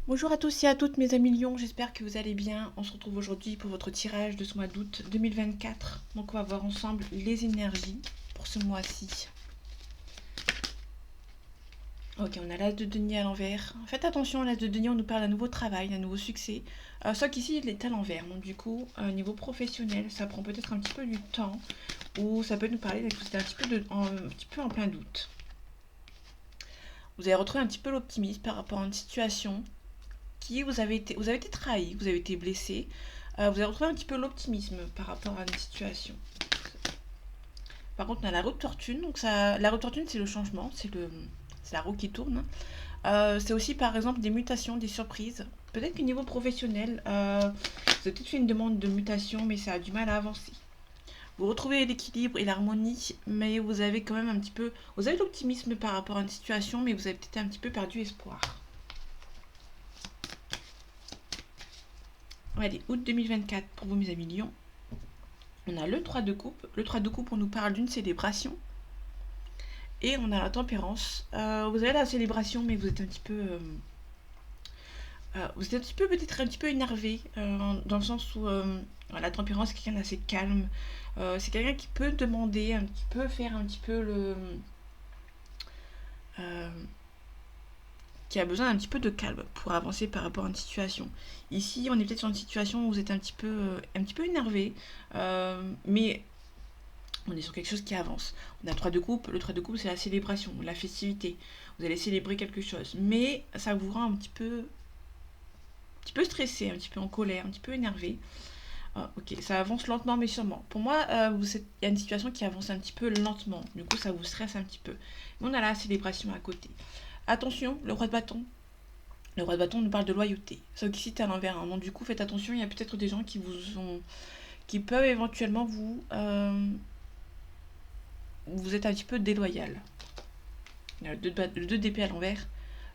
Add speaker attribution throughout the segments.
Speaker 1: Bonjour à tous et à toutes mes amis lions, j'espère que vous allez bien. On se retrouve aujourd'hui pour votre tirage de ce mois d'août 2024. Donc on va voir ensemble les énergies pour ce mois-ci. Ok, on a l'as de denier à l'envers. Faites attention, l'as de denier, on nous parle d'un nouveau travail, d'un nouveau succès. Sauf qu'ici, il est à l'envers. Donc du coup, niveau professionnel, ça prend peut-être un petit peu du temps. Ou ça peut nous parler que vous êtes un petit peu en plein doute. Vous allez retrouver un petit peu l'optimisme par rapport à une situation vous avez été trahi, vous avez été blessé, vous avez retrouvé un petit peu l'optimisme par rapport à une situation. Par contre, on a la roue de fortune, donc la roue de fortune c'est le changement, c'est la roue qui tourne. C'est aussi par exemple des mutations, des surprises. Peut-être qu'au niveau professionnel, vous avez peut-être fait une demande de mutation, mais ça a du mal à avancer. Vous retrouvez l'équilibre et l'harmonie, mais vous avez quand même un petit peu, vous avez l'optimisme par rapport à une situation, mais vous avez peut-être un petit peu perdu espoir. Allez, août 2024 pour vous mes amis lions. On a le 3 de coupe. Le 3 de coupe, on nous parle d'une célébration. Et on a la tempérance. Vous avez la célébration, mais vous êtes un petit peu... vous êtes un petit peu peut-être un petit peu énervé, dans le sens où la tempérance, c'est quelqu'un d'assez calme. C'est quelqu'un qui peut demander, qui peut faire un petit peu le... euh, qui a besoin d'un petit peu de calme pour avancer par rapport à une situation. Ici, on est peut-être sur une situation où vous êtes un petit peu énervé, mais on est sur quelque chose qui avance. On a le 3 de coupe. Le 3 de coupe, c'est la célébration, la festivité. Vous allez célébrer quelque chose. Mais ça vous rend un petit peu stressé, un petit peu en colère, un petit peu énervé. Ok, ça avance lentement mais sûrement. Pour moi, il y a une situation qui avance un petit peu lentement. Du coup, ça vous stresse un petit peu. Mais on a la célébration à côté. Attention, le roi de bâton. Le roi de bâton nous parle de loyauté. Sauf qu'ici, c'est à l'envers. Hein. Donc, du coup, faites attention. Il y a peut-être des gens qui peuvent éventuellement vous êtes un petit peu déloyal. Le 2 d'épée à l'envers,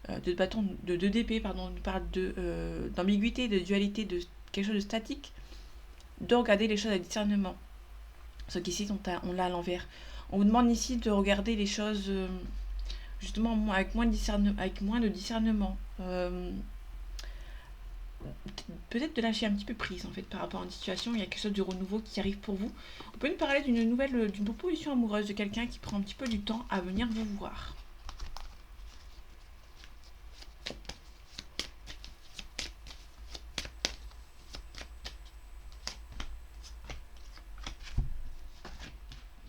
Speaker 1: 2 d'épée, pardon, nous parle d'ambiguïté, de dualité, de quelque chose de statique, de regarder les choses avec discernement. Ce qu'ici, on l'a à l'envers. On vous demande ici de regarder les choses justement avec moins de discernement. Peut-être de lâcher un petit peu prise en fait par rapport à une situation. Il y a quelque chose de renouveau qui arrive pour vous. On peut nous parler d'une proposition amoureuse de quelqu'un qui prend un petit peu du temps à venir vous voir.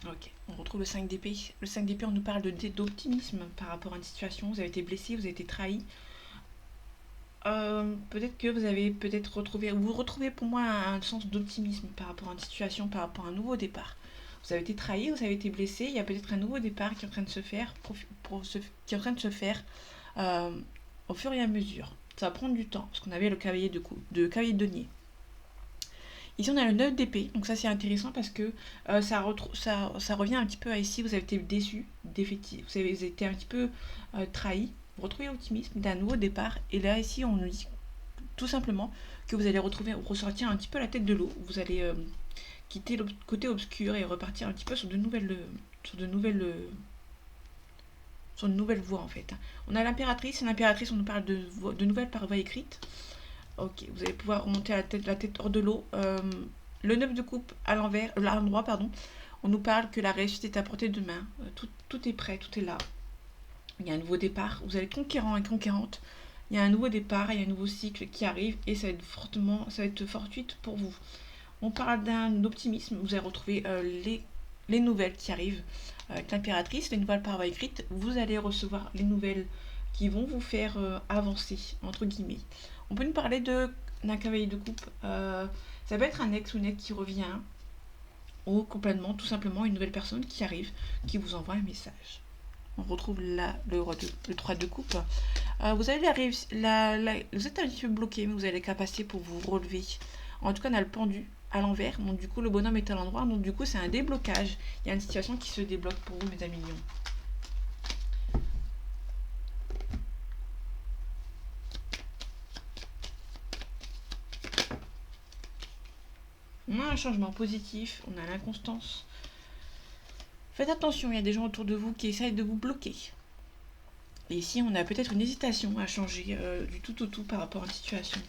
Speaker 1: Ok, on retrouve le 5 d'épée. Le 5 d'épée, on nous parle d'optimisme par rapport à une situation. Vous avez été blessé, vous avez été trahi. Peut-être que vous avez peut-être retrouvé, vous retrouvez pour moi un sens d'optimisme par rapport à une situation, par rapport à un nouveau départ. Vous avez été trahi, vous avez été blessé, il y a peut-être un nouveau départ qui est en train de se faire, qui est en train de se faire euh, au fur et à mesure. Ça va prendre du temps, parce qu'on avait le cavalier de denier. Ici, on a le 9 d'épée, donc ça c'est intéressant parce que ça revient un petit peu à ici, vous avez été déçu, défaiti, vous avez été un petit peu trahi, vous retrouvez l'optimisme d'un nouveau départ, et là ici on nous dit tout simplement que vous allez ressortir un petit peu la tête de l'eau, vous allez quitter le côté obscur et repartir un petit peu sur de nouvelles, sur une nouvelle voie en fait. On a l'impératrice, on nous parle de nouvelles par voie écrite. Ok, vous allez pouvoir remonter la tête hors de l'eau. Le 9 de coupe à l'endroit, pardon. On nous parle que la réussite est à portée de main. Tout est prêt, tout est là. Il y a un nouveau départ. Vous allez être conquérant et conquérante. Il y a un nouveau départ, il y a un nouveau cycle qui arrive et ça va être fortuite pour vous. On parle d'un optimisme. Vous allez retrouver les nouvelles qui arrivent. Avec l'impératrice, les nouvelles par voie écrite, vous allez recevoir les nouvelles qui vont vous faire avancer, entre guillemets. On peut nous parler d'un cavalier de coupe. Ça peut être un ex ou une ex qui revient, ou complètement, tout simplement, une nouvelle personne qui arrive, qui vous envoie un message. On retrouve là le 3 de coupe. Vous avez vous êtes un petit peu bloqué, mais vous avez les capacités pour vous relever. En tout cas, on a le pendu à l'envers. Donc, du coup, le bonhomme est à l'endroit. Donc, du coup, c'est un déblocage. Il y a une situation qui se débloque pour vous, mes amis lions. On a un changement positif. On a l'inconstance. Faites attention, il y a des gens autour de vous qui essayent de vous bloquer. Et ici, on a peut-être une hésitation à changer du tout au tout par rapport à une situation.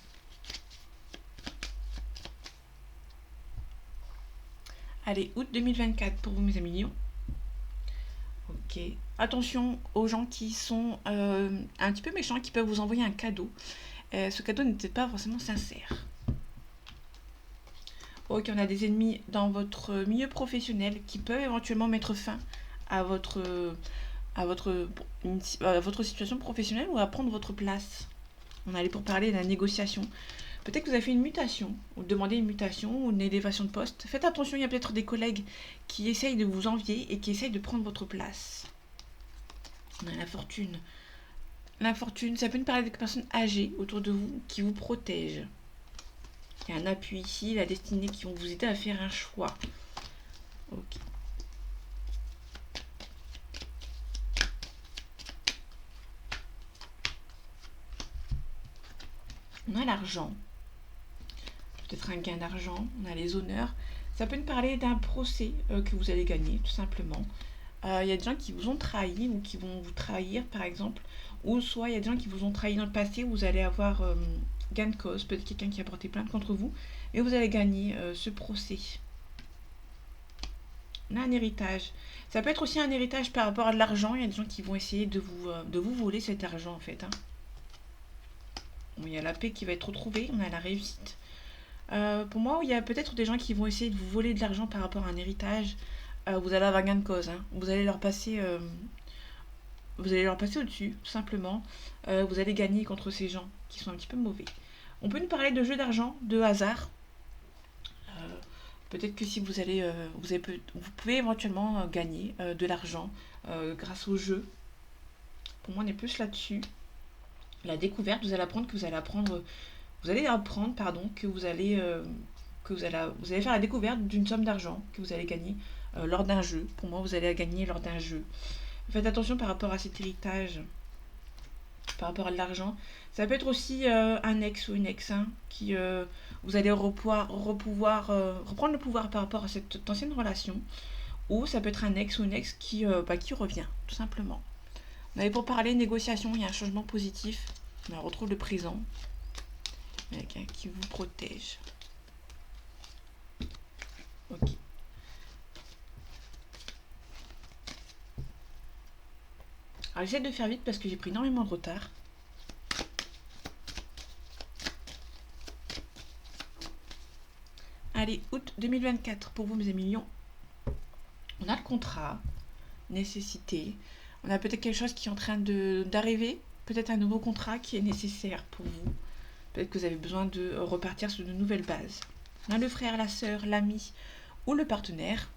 Speaker 1: Allez, août 2024 pour vous, mes amis Lions. Ok. Attention aux gens qui sont un petit peu méchants, qui peuvent vous envoyer un cadeau. Ce cadeau n'est peut-être pas forcément sincère. Ok, on a des ennemis dans votre milieu professionnel qui peuvent éventuellement mettre fin à à votre situation professionnelle ou à prendre votre place. On allait pour parler de la négociation. Peut-être que vous avez fait une mutation, ou demandé une mutation, ou une élévation de poste. Faites attention, il y a peut-être des collègues qui essayent de vous envier et qui essayent de prendre votre place. On a la fortune. La fortune, ça peut nous parler de personnes âgées autour de vous qui vous protègent. Il y a un appui ici, la destinée qui vont vous aider à faire un choix. Ok. On a l'argent. Peut-être un gain d'argent. On a les honneurs. Ça peut nous parler d'un procès que vous allez gagner, tout simplement. Il y a des gens qui vous ont trahi ou qui vont vous trahir, par exemple. Ou soit il y a des gens qui vous ont trahi dans le passé où vous allez avoir gain de cause. Peut-être quelqu'un qui a porté plainte contre vous. Et vous allez gagner ce procès. On a un héritage. Ça peut être aussi un héritage par rapport à de l'argent. Il y a des gens qui vont essayer de vous voler cet argent, en fait. Hein. Bon, il y a la paix qui va être retrouvée. On a la réussite. Pour moi, il y a peut-être des gens qui vont essayer de vous voler de l'argent par rapport à un héritage. Vous allez avoir gain de cause. Hein. Vous allez leur passer au-dessus, tout simplement. Vous allez gagner contre ces gens qui sont un petit peu mauvais. On peut nous parler de jeu d'argent, de hasard. Peut-être que si vous pouvez éventuellement gagner de l'argent grâce au jeu. Pour moi, on est plus là-dessus. La découverte, vous allez apprendre que vous allez faire la découverte d'une somme d'argent que vous allez gagner lors d'un jeu. Pour moi, vous allez gagner lors d'un jeu. Faites attention par rapport à cet héritage, par rapport à de l'argent. Ça peut être aussi un ex ou une ex qui vous allez reprendre le pouvoir par rapport à cette ancienne relation. Ou ça peut être un ex ou une ex qui revient, tout simplement. On avait pour parler négociation, il y a un changement positif. On retrouve le présent. Quelqu'un qui vous protège. Ok. Alors j'essaie de faire vite parce que j'ai pris énormément de retard. Allez, août 2024 pour vous, mes amis Lions. On a le contrat, nécessité. On a peut-être quelque chose qui est en train d'arriver. Peut-être un nouveau contrat qui est nécessaire pour vous. Peut-être que vous avez besoin de repartir sur de nouvelles bases. On a le frère, la sœur, l'ami ou le partenaire.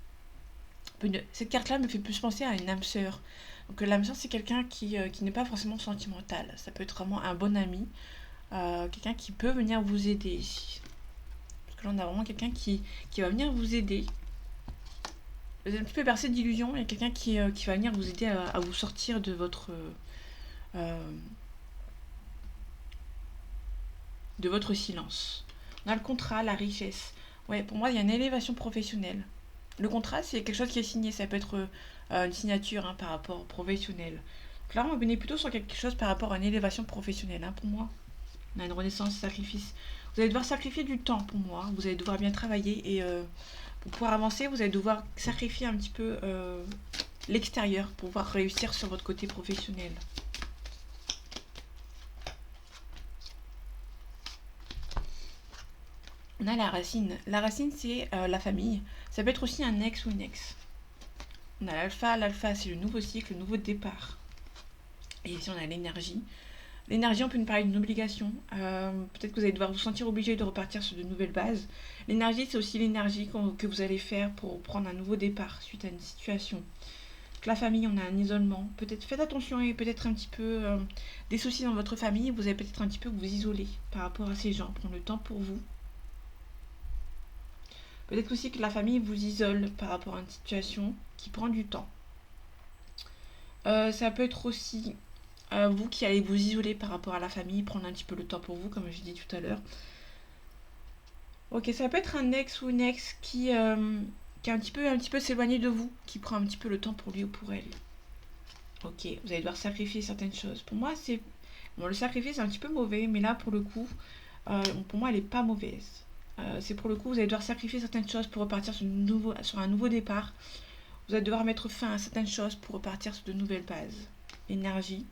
Speaker 1: Cette carte-là me fait plus penser à une âme sœur. Donc l'âme sœur, c'est quelqu'un qui n'est pas forcément sentimental. Ça peut être vraiment un bon ami. Quelqu'un qui peut venir vous aider ici. Parce que là, on a vraiment quelqu'un qui va venir vous aider. Vous êtes un petit peu bercé d'illusions. Il y a quelqu'un qui va venir vous aider à vous sortir de votre silence. On a le contrat, la richesse. Ouais, pour moi, il y a une élévation professionnelle. Le contrat, c'est quelque chose qui est signé. Ça peut être une signature par rapport au professionnel. Donc là, on est plutôt sur quelque chose par rapport à une élévation professionnelle. Pour moi, on a une renaissance, sacrifice. Vous allez devoir sacrifier du temps pour moi. Vous allez devoir bien travailler. Et pour pouvoir avancer, vous allez devoir sacrifier un petit peu l'extérieur pour pouvoir réussir sur votre côté professionnel. On a la racine. La racine, c'est la famille. Ça peut être aussi un ex ou une ex. On a l'alpha. L'alpha, c'est le nouveau cycle, le nouveau départ. Et ici, on a l'énergie. L'énergie, on peut nous parler d'une obligation. Peut-être que vous allez devoir vous sentir obligé de repartir sur de nouvelles bases. L'énergie, c'est aussi l'énergie que vous allez faire pour prendre un nouveau départ suite à une situation. Donc, la famille, on a un isolement. Peut-être faites attention et peut-être un petit peu des soucis dans votre famille. Vous allez peut-être un petit peu vous isoler par rapport à ces gens. Prendre le temps pour vous. Peut-être aussi que la famille vous isole par rapport à une situation qui prend du temps. Ça peut être aussi vous qui allez vous isoler par rapport à la famille, prendre un petit peu le temps pour vous, comme j'ai dit tout à l'heure. Ok, ça peut être un ex ou une ex qui est un petit peu s'éloigné de vous, qui prend un petit peu le temps pour lui ou pour elle. Ok, vous allez devoir sacrifier certaines choses. Pour moi, c'est... Bon, le sacrifice, c'est un petit peu mauvais, mais là, pour le coup, pour moi, elle n'est pas mauvaise. C'est pour le coup, vous allez devoir sacrifier certaines choses pour repartir sur un nouveau départ. Vous allez devoir mettre fin à certaines choses pour repartir sur de nouvelles bases. L'énergie,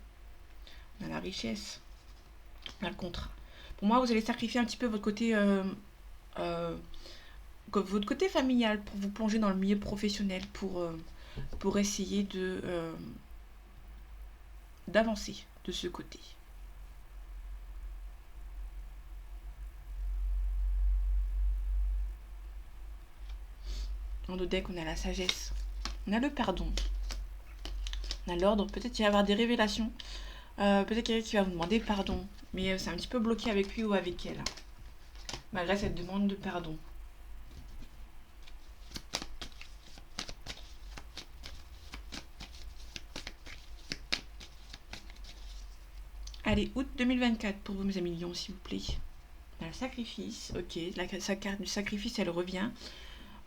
Speaker 1: on a la richesse, on a le contrat. Pour moi, vous allez sacrifier un petit peu euh, votre côté familial pour vous plonger dans le milieu professionnel, pour essayer d'avancer de ce côté. Dans le deck, on a la sagesse, on a le pardon, on a l'ordre. Peut-être qu'il va y avoir des révélations. Peut-être quelqu'un qui va vous demander pardon, mais c'est un petit peu bloqué avec lui ou avec elle, malgré cette demande de pardon. Allez, août 2024 pour vous, mes amis Lions, s'il vous plaît. On a le sacrifice, ok, sa carte du sacrifice, elle revient.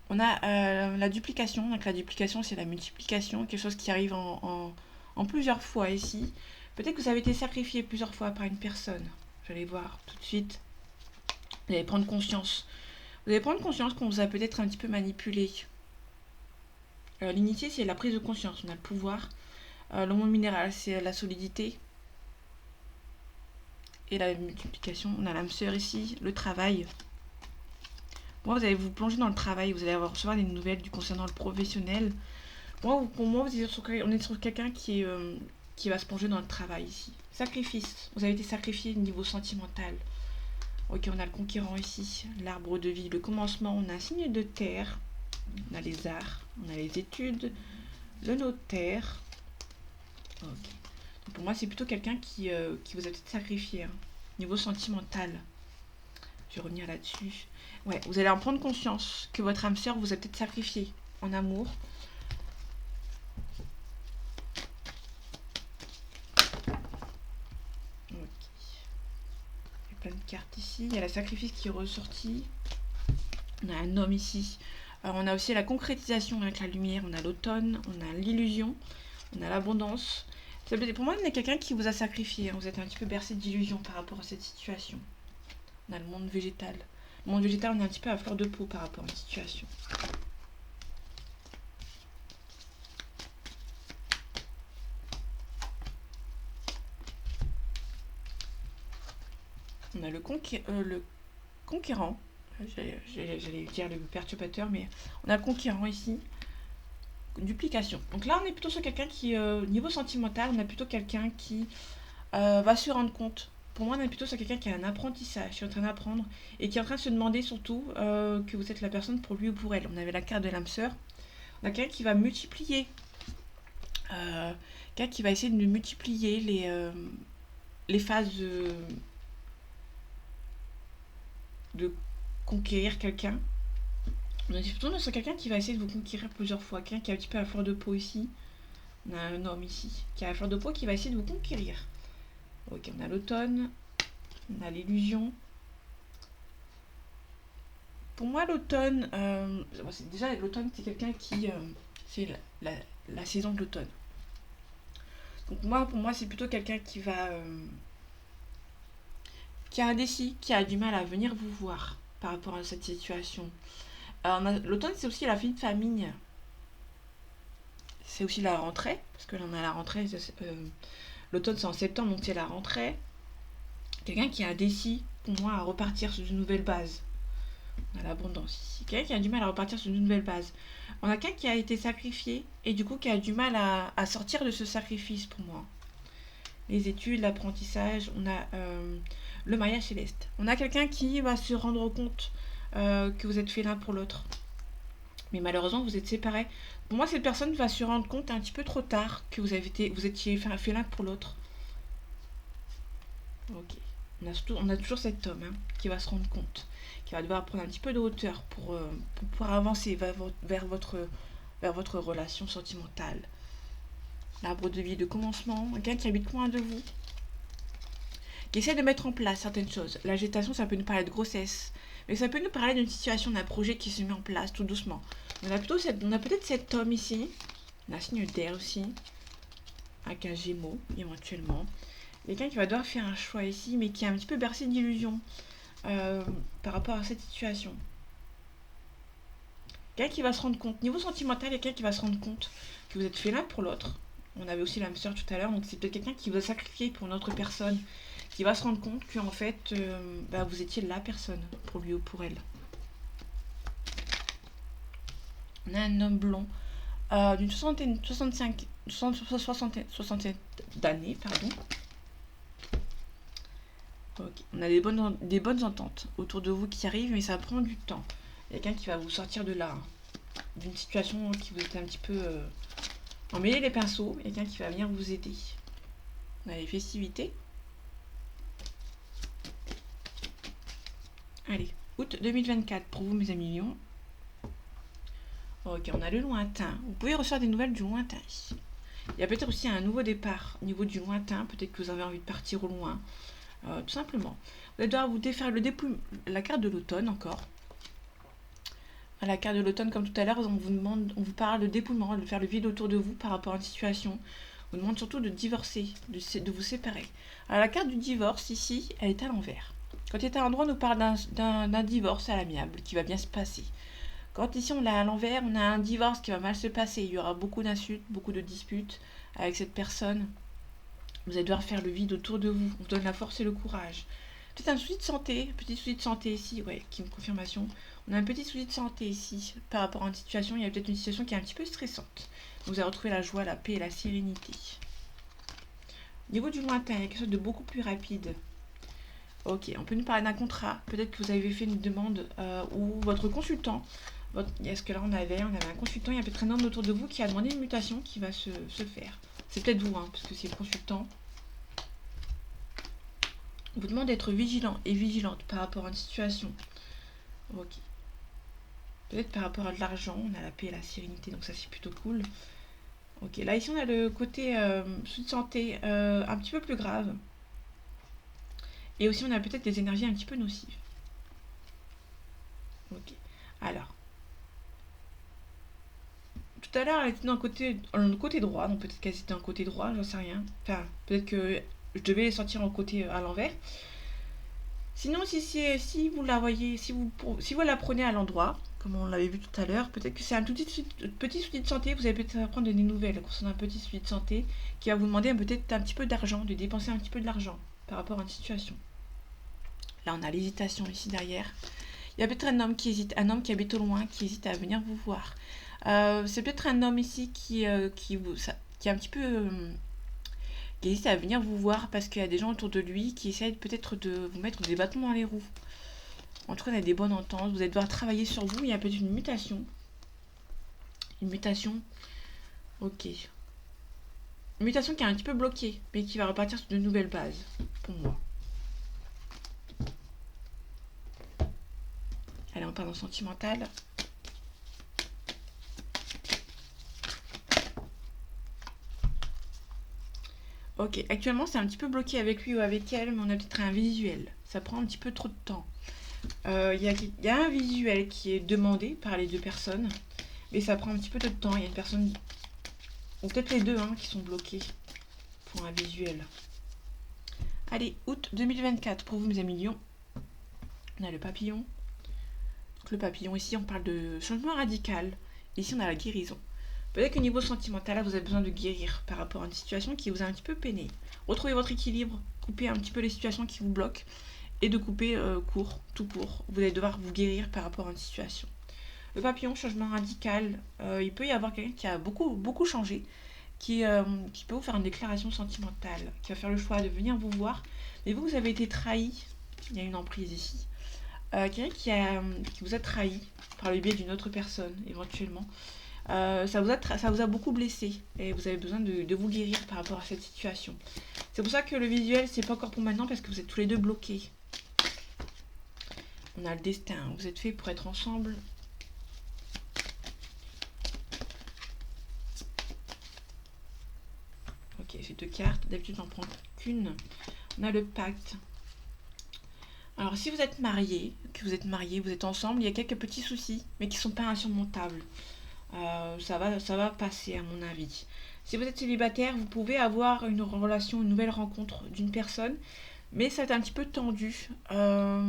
Speaker 1: On a la duplication, donc la duplication, c'est la multiplication, quelque chose qui arrive en plusieurs fois ici. Peut-être que vous avez été sacrifié plusieurs fois par une personne. Vous allez voir tout de suite. Vous allez prendre conscience. Vous allez prendre conscience qu'on vous a peut-être un petit peu manipulé. L'initié, c'est la prise de conscience. On a le pouvoir. Le monde minéral, c'est la solidité. Et la multiplication, on a l'âme sœur ici. Le travail. Moi, vous allez vous plonger dans le travail. Vous allez recevoir des nouvelles concernant le professionnel. Pour moi, on est sur quelqu'un qui va se plonger dans le travail ici. Sacrifice. Vous avez été sacrifié au niveau sentimental. Ok, on a le conquérant ici. L'arbre de vie. Le commencement, on a un signe de terre. On a les arts. On a les études. Le notaire. Ok. Donc pour moi, c'est plutôt quelqu'un qui vous a peut-être sacrifié. Niveau sentimental. Je vais revenir là-dessus. Ouais, vous allez en prendre conscience que votre âme sœur vous a peut-être sacrifié en amour. Ok. Il y a plein de cartes ici. Il y a la sacrifice qui est ressortie. On a un homme ici. Alors, on a aussi la concrétisation avec la lumière. On a l'automne. On a l'illusion. On a l'abondance. Pour moi, il y a quelqu'un qui vous a sacrifié. Vous êtes un petit peu bercé d'illusions par rapport à cette situation. On a le monde végétal. Le monde végétal, on est un petit peu à fleur de peau par rapport à une situation. On a le conquérant. J'allais dire le perturbateur, mais on a le conquérant ici. Duplication. Donc là, on est plutôt sur quelqu'un qui, niveau sentimental, on a plutôt quelqu'un qui va se rendre compte. Pour moi, on est plutôt sur quelqu'un qui a un apprentissage, qui est en train d'apprendre et qui est en train de se demander surtout que vous êtes la personne pour lui ou pour elle. On avait la carte de l'âme sœur. On a quelqu'un qui va multiplier. Quelqu'un qui va essayer de multiplier les phases de conquérir quelqu'un. On est plutôt sur quelqu'un qui va essayer de vous conquérir plusieurs fois. Quelqu'un qui est un petit peu à fleur de peau ici. On a un homme ici qui a à fleur de peau qui va essayer de vous conquérir. Ok, on a l'automne. On a l'illusion. Pour moi, l'automne, déjà l'automne, c'est quelqu'un qui... c'est la saison de l'automne. Donc pour moi, c'est plutôt quelqu'un qui va... qui a indécis, qui a du mal à venir vous voir par rapport à cette situation. L'automne, c'est aussi la fin de famille. C'est aussi la rentrée, parce que là, on a la rentrée. L'automne, c'est en septembre, donc c'est la rentrée. Quelqu'un qui a indécis, pour moi, à repartir sur une nouvelle base. On a l'abondance ici. Quelqu'un qui a du mal à repartir sur une nouvelle base. On a quelqu'un qui a été sacrifié, et du coup, qui a du mal à sortir de ce sacrifice, pour moi. Les études, l'apprentissage, on a le mariage céleste. On a quelqu'un qui va se rendre compte que vous êtes fait l'un pour l'autre. Mais malheureusement, vous êtes séparés. Pour moi, cette personne va se rendre compte un petit peu trop tard que vous étiez fait l'un pour l'autre. Ok. On a toujours cet homme qui va se rendre compte, qui va devoir prendre un petit peu de hauteur pour pouvoir avancer vers votre relation sentimentale. L'arbre de vie de commencement, quelqu'un qui habite loin de vous, qui essaie de mettre en place certaines choses. La gestation, ça peut nous parler de grossesse, mais ça peut nous parler d'une situation, d'un projet qui se met en place tout doucement. On a peut-être cet homme ici, on a un signe d'air aussi. avec un Gémeaux, éventuellement. Quelqu'un qui va devoir faire un choix ici, mais qui est un petit peu bercé d'illusions par rapport à cette situation. Quelqu'un qui va se rendre compte, niveau sentimental, il y a quelqu'un qui va se rendre compte que vous êtes fait l'un pour l'autre. On avait aussi l'âme sœur tout à l'heure, donc c'est peut-être quelqu'un qui vous a sacrifié pour une autre personne, qui va se rendre compte que en fait, vous étiez la personne pour lui ou pour elle. On a un homme blond d'une soixantaine d'années, pardon. Okay. On a des bonnes ententes autour de vous qui arrivent, mais ça prend du temps. Il y a quelqu'un qui va vous sortir de là, hein, d'une situation qui vous était un petit peu emmêlé les pinceaux. Il y a quelqu'un qui va venir vous aider. On a les festivités. Allez, août 2024 pour vous, mes amis lions. Ok, on a le lointain. Vous pouvez recevoir des nouvelles du lointain ici. Il y a peut-être aussi un nouveau départ au niveau du lointain. Peut-être que vous avez envie de partir au loin. Tout simplement. Vous allez devoir vous défaire la carte de l'automne encore. À la carte de l'automne, comme tout à l'heure, on vous parle de dépouillement, de faire le vide autour de vous par rapport à une situation. On vous demande surtout de divorcer, de vous séparer. Alors la carte du divorce ici, elle est à l'envers. Quand elle est à l'endroit, on nous parle d'un divorce à l'amiable qui va bien se passer. Quand ici on l'a à l'envers, on a un divorce qui va mal se passer. Il y aura beaucoup d'insultes, beaucoup de disputes avec cette personne. Vous allez devoir faire le vide autour de vous. On vous donne la force et le courage. Peut-être un souci de santé, petit souci de santé ici, ouais, qui est une confirmation. On a un petit souci de santé ici par rapport à une situation. Il y a peut-être une situation qui est un petit peu stressante. Vous allez retrouver la joie, la paix et la sérénité. Au niveau du lointain, il y a quelque chose de beaucoup plus rapide. Ok, on peut nous parler d'un contrat. Peut-être que vous avez fait une demande ou votre consultant. Est-ce que là on avait un consultant, il y a peut-être un homme autour de vous qui a demandé une mutation qui va se faire. C'est peut-être vous, hein, parce que c'est le consultant. On vous demande d'être vigilant et vigilante par rapport à une situation. Ok. Peut-être par rapport à de l'argent, on a la paix et la sérénité, donc ça c'est plutôt cool. Ok, là ici on a le côté souci de santé un petit peu plus grave. Et aussi on a peut-être des énergies un petit peu nocives. Ok, alors. Tout à l'heure elle était dans le côté droit, donc peut-être qu'elle était dans le côté droit, j'en sais rien. Enfin, peut-être que je devais les sortir en côté à l'envers. Sinon, si vous la voyez, si vous la prenez à l'endroit, comme on l'avait vu tout à l'heure, peut-être que c'est un petit souci de santé, vous allez peut-être apprendre des nouvelles concernant un petit souci de santé qui va vous demander peut-être un petit peu d'argent, de dépenser un petit peu de l'argent par rapport à une situation. Là, on a l'hésitation ici derrière. Il y a peut-être un homme qui hésite, un homme qui habite au loin, qui hésite à venir vous voir. C'est peut-être un homme ici qui est un petit peu... qui hésite à venir vous voir parce qu'il y a des gens autour de lui qui essayent peut-être de vous mettre des bâtons dans les roues. En tout cas, on a des bonnes ententes. Vous allez devoir travailler sur vous. Il y a peut-être une mutation. Une mutation. Ok. Une mutation qui est un petit peu bloquée, mais qui va repartir sur de nouvelles bases, pour moi. Allez, on part dans sentimental. Ok, actuellement c'est un petit peu bloqué avec lui ou avec elle, mais on a peut-être un visuel. Ça prend un petit peu trop de temps. Il y a un visuel qui est demandé par les deux personnes, mais ça prend un petit peu de temps. Il y a une personne, ou peut-être les deux, qui sont bloqués pour un visuel. Allez, août 2024 pour vous, mes amis lions. On a le papillon. Donc, le papillon, ici on parle de changement radical. Ici on a la guérison. Peut-être qu'au niveau sentimental, là, vous avez besoin de guérir par rapport à une situation qui vous a un petit peu peiné. Retrouvez votre équilibre, coupez un petit peu les situations qui vous bloquent et de couper tout court. Vous allez devoir vous guérir par rapport à une situation. Le papillon, changement radical, il peut y avoir quelqu'un qui a beaucoup changé, qui peut vous faire une déclaration sentimentale, qui va faire le choix de venir vous voir. Mais vous avez été trahi, il y a une emprise ici. Quelqu'un qui vous a trahi par le biais d'une autre personne, éventuellement. Ça vous a beaucoup blessé et vous avez besoin de vous guérir par rapport à cette situation. C'est pour ça que le visuel, c'est pas encore pour maintenant parce que vous êtes tous les deux bloqués. On a le destin, vous êtes faits pour être ensemble. Ok, j'ai deux cartes, d'habitude j'en prends qu'une. On a le pacte. Alors si vous êtes marié, vous êtes ensemble, il y a quelques petits soucis, mais qui ne sont pas insurmontables. Ça va passer à mon avis. Si vous êtes célibataire, vous pouvez avoir une relation, une nouvelle rencontre d'une personne, mais ça va être un petit peu tendu. Ça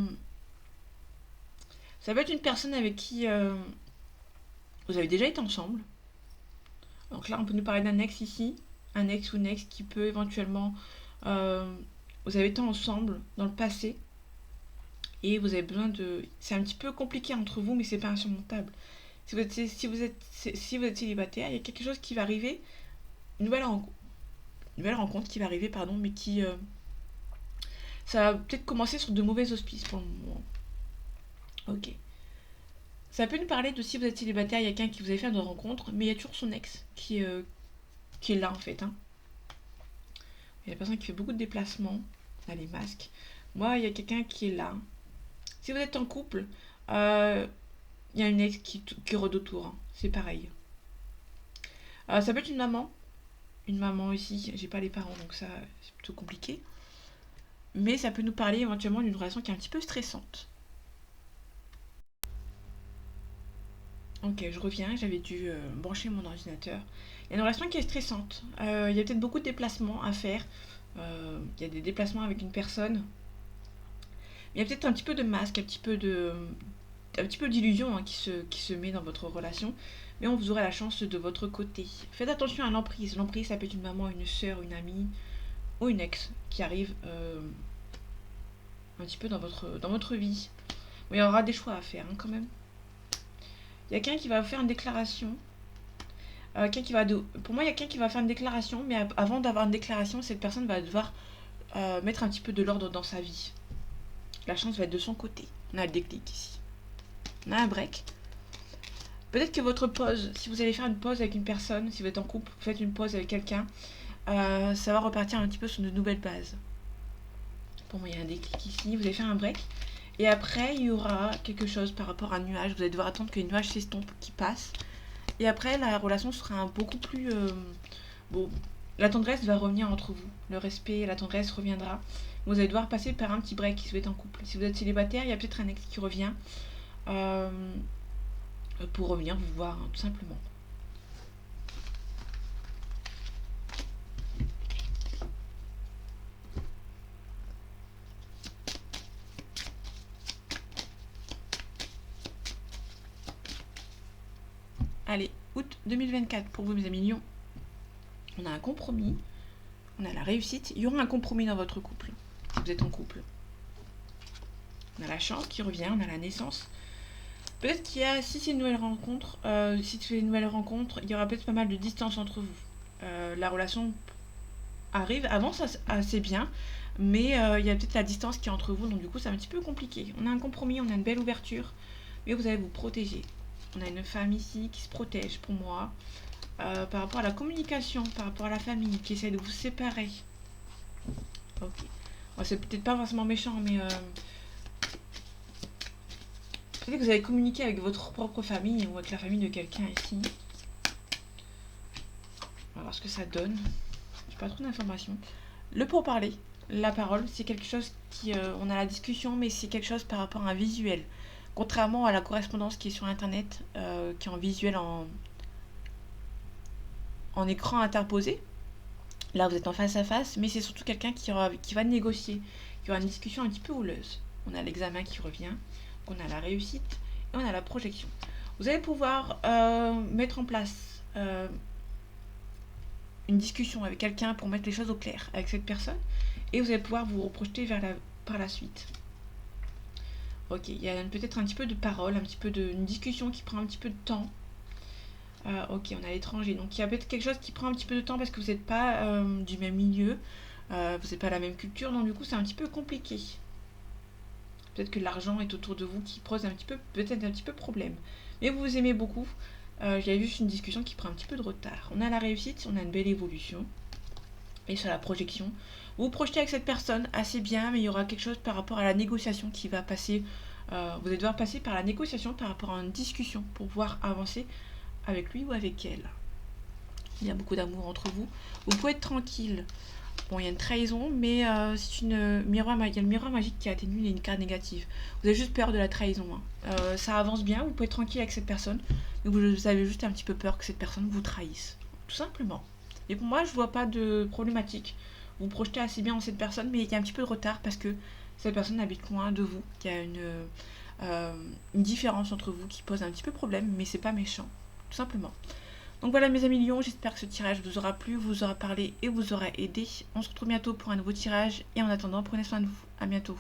Speaker 1: peut être une personne avec qui vous avez déjà été ensemble. Donc là, on peut nous parler d'un ex ici, un ex ou une ex qui peut éventuellement... euh, vous avez été ensemble dans le passé et vous avez besoin de... C'est un petit peu compliqué entre vous, mais c'est pas insurmontable. Si vous êtes célibataire, il y a quelque chose qui va arriver, une nouvelle rencontre qui va arriver, pardon, mais qui... ça va peut-être commencer sur de mauvais auspices pour le moment. Ok. Ça peut nous parler de si vous êtes célibataire, il y a quelqu'un qui vous avez fait une rencontre, mais il y a toujours son ex qui est là en fait, hein. Il y a la personne qui fait beaucoup de déplacements, là les masques. Moi, il y a quelqu'un qui est là. Si vous êtes en couple, euh, il y a une ex qui rôde autour, hein. C'est pareil. Ça peut être une maman aussi. J'ai pas les parents, donc ça c'est plutôt compliqué. Mais ça peut nous parler éventuellement d'une relation qui est un petit peu stressante. Ok, je reviens, j'avais dû brancher mon ordinateur. Il y a une relation qui est stressante. Il y a peut-être beaucoup de déplacements à faire. Il y a des déplacements avec une personne. Il y a peut-être un petit peu de masque, un petit peu d'illusion, hein, qui se met dans votre relation. Mais on vous aura la chance de votre côté. Faites attention à l'emprise. L'emprise, ça peut être une maman, une soeur, une amie ou une ex qui arrive un petit peu dans votre vie. Mais il y aura des choix à faire, hein, quand même. Il y a quelqu'un qui va faire une déclaration. Pour moi, il y a quelqu'un qui va faire une déclaration, mais avant d'avoir une déclaration, cette personne va devoir mettre un petit peu de l'ordre dans sa vie. La chance va être de son côté. On a le déclic ici. On a un break. Peut-être que votre pause, si vous allez faire une pause avec une personne, si vous êtes en couple, vous faites une pause avec quelqu'un, ça va repartir un petit peu sur de nouvelles bases. Pour moi, il y a un déclic ici. Vous allez faire un break. Et après, il y aura quelque chose par rapport à un nuage. Vous allez devoir attendre que les nuages s'estompent, qu'ils passent. Et après, la relation sera beaucoup plus... bon, la tendresse va revenir entre vous. Le respect et la tendresse reviendra. Vous allez devoir passer par un petit break si vous êtes en couple. Si vous êtes célibataire, il y a peut-être un ex qui revient euh, pour revenir vous voir, hein, tout simplement. Allez, août 2024 pour vous, mes amis Lion. On a un compromis, on a la réussite. Il y aura un compromis dans votre couple, si vous êtes en couple. On a la chance qui revient, on a la naissance. Peut-être qu'il y a, si c'est une nouvelle rencontre, si tu fais une nouvelle rencontre, il y aura peut-être pas mal de distance entre vous. La relation avance assez bien, mais il y a peut-être la distance qui est entre vous, donc du coup c'est un petit peu compliqué. On a un compromis, on a une belle ouverture, mais vous allez vous protéger. On a une femme ici qui se protège pour moi, par rapport à la communication, par rapport à la famille, qui essaie de vous séparer. Ok. Bon, c'est peut-être pas forcément méchant, mais peut-être que vous avez communiqué avec votre propre famille ou avec la famille de quelqu'un ici. On va voir ce que ça donne. J'ai pas trop d'informations. Le pourparler, la parole, c'est quelque chose qui... on a la discussion, mais c'est quelque chose par rapport à un visuel. Contrairement à la correspondance qui est sur Internet, qui est en visuel, en écran interposé. Là, vous êtes en face à face, mais c'est surtout quelqu'un qui va négocier, qui aura une discussion un petit peu houleuse. On a l'examen qui revient, on a la réussite et on a la projection. Vous allez pouvoir mettre en place une discussion avec quelqu'un pour mettre les choses au clair avec cette personne et vous allez pouvoir vous reprojeter par la suite. Ok, il y a peut-être un petit peu de parole, un petit peu une discussion qui prend un petit peu de temps. Ok, on a l'étranger, donc il y a peut-être quelque chose qui prend un petit peu de temps parce que vous n'êtes pas du même milieu, vous n'êtes pas la même culture, donc du coup c'est un petit peu compliqué. Peut-être que l'argent est autour de vous qui pose peut-être un petit peu problème. Mais vous vous aimez beaucoup. Il y a juste une discussion qui prend un petit peu de retard. On a la réussite, on a une belle évolution. Et sur la projection, vous vous projetez avec cette personne assez bien, mais il y aura quelque chose par rapport à la négociation qui va passer. Vous allez devoir passer par la négociation par rapport à une discussion pour pouvoir avancer avec lui ou avec elle. Il y a beaucoup d'amour entre vous. Vous pouvez être tranquille. Bon, il y a une trahison, mais c'est il y a le miroir magique qui atténue une carte négative. Vous avez juste peur de la trahison, hein. Ça avance bien, vous pouvez être tranquille avec cette personne, mais vous avez juste un petit peu peur que cette personne vous trahisse. Tout simplement. Et pour moi, je vois pas de problématique. Vous projetez assez bien en cette personne, mais il y a un petit peu de retard parce que cette personne habite loin de vous, qu'il y a une différence entre vous qui pose un petit peu problème, mais c'est pas méchant, tout simplement. Donc voilà mes amis lions, j'espère que ce tirage vous aura plu, vous aura parlé et vous aura aidé. On se retrouve bientôt pour un nouveau tirage et en attendant, prenez soin de vous. À bientôt.